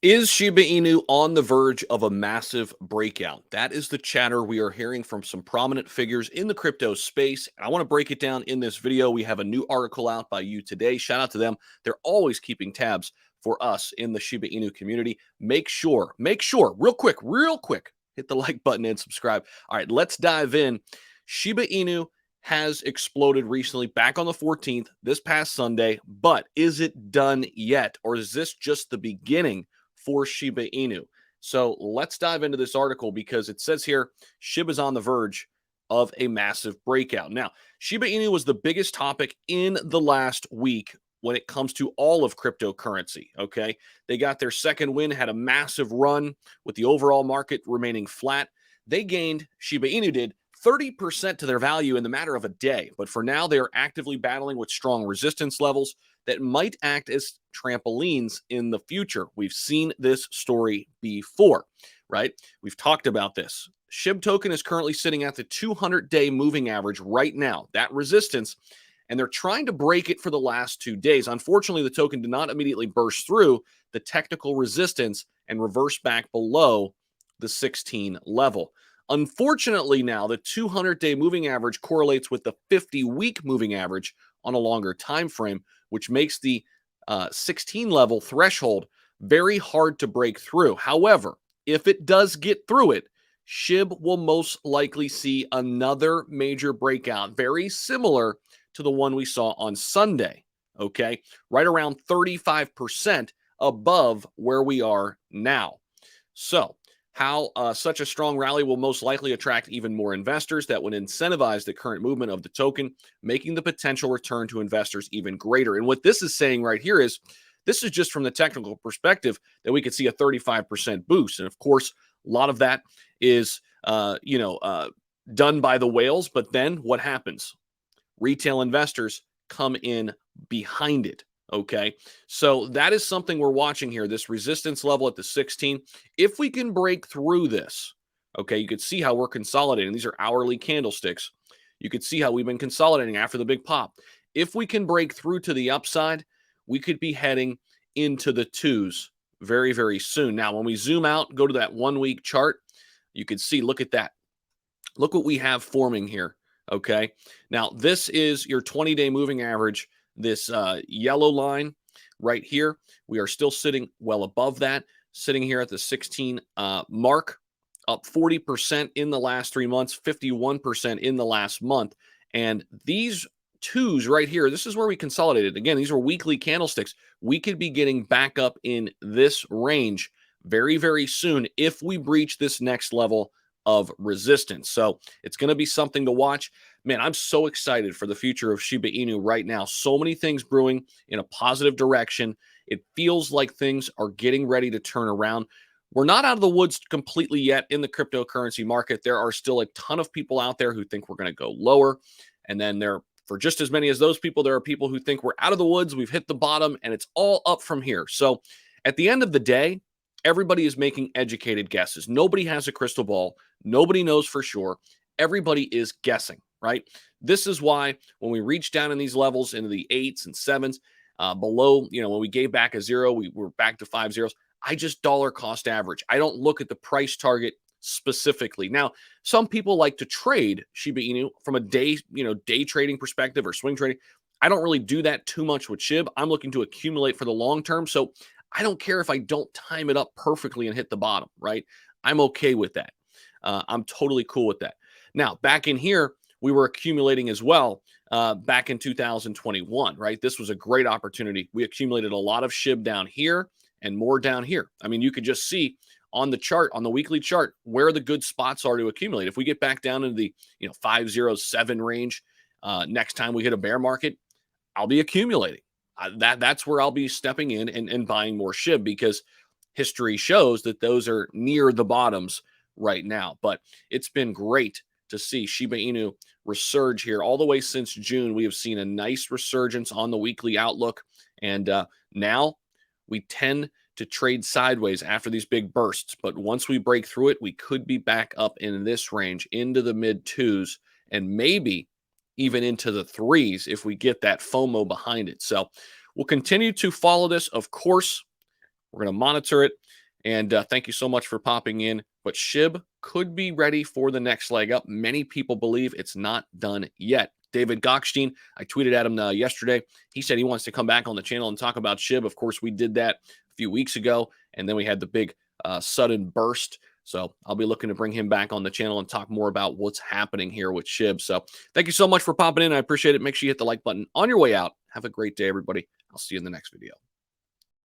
Is Shiba Inu on the verge of a massive breakout? That is the chatter we are hearing from some prominent figures in the crypto space. I want to break it down in this video. We have a new article out by You Today. Shout out to them. They're always keeping tabs for us in the Shiba Inu community. Make sure, real quick, hit the like button and subscribe. All right, let's dive in. Shiba Inu has exploded recently, back on the 14th, this past Sunday. But is it done yet? Or is this just the beginning for Shiba Inu? So let's dive into this article because it says here SHIB is on the verge of a massive breakout. Now, Shiba Inu was the biggest topic in the last week when it comes to all of cryptocurrency. Okay. They got their second win, had a massive run with the overall market remaining flat. They gained, Shiba Inu did, 30% to their value in the matter of a day. But for now, they are actively battling with strong resistance levels that might act as trampolines in the future. We've seen this story before, right? We've talked about this. SHIB token is currently sitting at the 200-day moving average right now, that resistance, and they're trying to break it for the last 2 days. Unfortunately, the token did not immediately burst through the technical resistance and reverse back below the 16 level. Unfortunately, now the 200-day moving average correlates with the 50-week moving average on a longer time frame, which makes the 16 level threshold very hard to break through. However, if it does get through it, SHIB will most likely see another major breakout, very similar to the one we saw on Sunday, okay? Right around 35% above where we are now. So, how such a strong rally will most likely attract even more investors that would incentivize the current movement of the token, making the potential return to investors even greater. And what this is saying right here is this is just from the technical perspective that we could see a 35% boost. And of course, a lot of that is, done by the whales. But then what happens? Retail investors come in behind it. Okay. So that is something we're watching here. This resistance level at the 16. If we can break through this, okay, you could see how we're consolidating. These are hourly candlesticks. You could see how we've been consolidating after the big pop. If we can break through to the upside, we could be heading into the twos very, very soon. Now, when we zoom out, go to that 1 week chart, you can see, look at that. Look what we have forming here. Okay. Now, this is your 20-day moving average. This yellow line right here, we are still sitting well above that, sitting here at the 16 mark, up 40% in the last 3 months, 51% in the last month. And these twos right here, this is where we consolidated. Again, these are weekly candlesticks. We could be getting back up in this range very, very soon if we breach this next level of resistance. So it's going to be something to watch. Man, I'm so excited for the future of Shiba Inu right now. So many things brewing in a positive direction. It feels like things are getting ready to turn around. We're not out of the woods completely yet in the cryptocurrency market. There are still a ton of people out there who think we're going to go lower. And then for just as many as those people, there are people who think we're out of the woods, we've hit the bottom, and it's all up from here. So at the end of the day, everybody is making educated guesses. Nobody has a crystal ball. Nobody knows for sure. Everybody is guessing, right? This is why when we reach down in these levels into the 8s and 7s, below, when we gave back a zero, we were back to 5 zeros. I just dollar cost average. I don't look at the price target specifically. Now, some people like to trade Shiba Inu from a day trading perspective or swing trading. I don't really do that too much with SHIB. I'm looking to accumulate for the long term. So I don't care if I don't time it up perfectly and hit the bottom, right? I'm okay with that. I'm totally cool with that. Now, back in here, we were accumulating as well back in 2021, right? This was a great opportunity. We accumulated a lot of SHIB down here and more down here. I mean, you could just see on the chart, on the weekly chart, where the good spots are to accumulate. If we get back down into the 507 range next time we hit a bear market, I'll be accumulating. That's where I'll be stepping in and buying more SHIB because history shows that those are near the bottoms right now. But it's been great to see Shiba Inu resurge here. All the way since June, we have seen a nice resurgence on the weekly outlook. And now we tend to trade sideways after these big bursts. But once we break through it, we could be back up in this range into the mid twos and maybe even into the threes if we get that FOMO behind it. So we'll continue to follow this. Of course, We're going to monitor it. And thank you so much for popping in. But SHIB could be ready for the next leg up. Many people believe it's not done yet. David Gockstein, I tweeted at him yesterday. He said he wants to come back on the channel and talk about SHIB. Of course, we did that a few weeks ago, and then we had the big sudden burst. So I'll be looking to bring him back on the channel and talk more about what's happening here with SHIB. So thank you so much for popping in. I appreciate it. Make sure you hit the like button on your way out. Have a great day, everybody. I'll see you in the next video.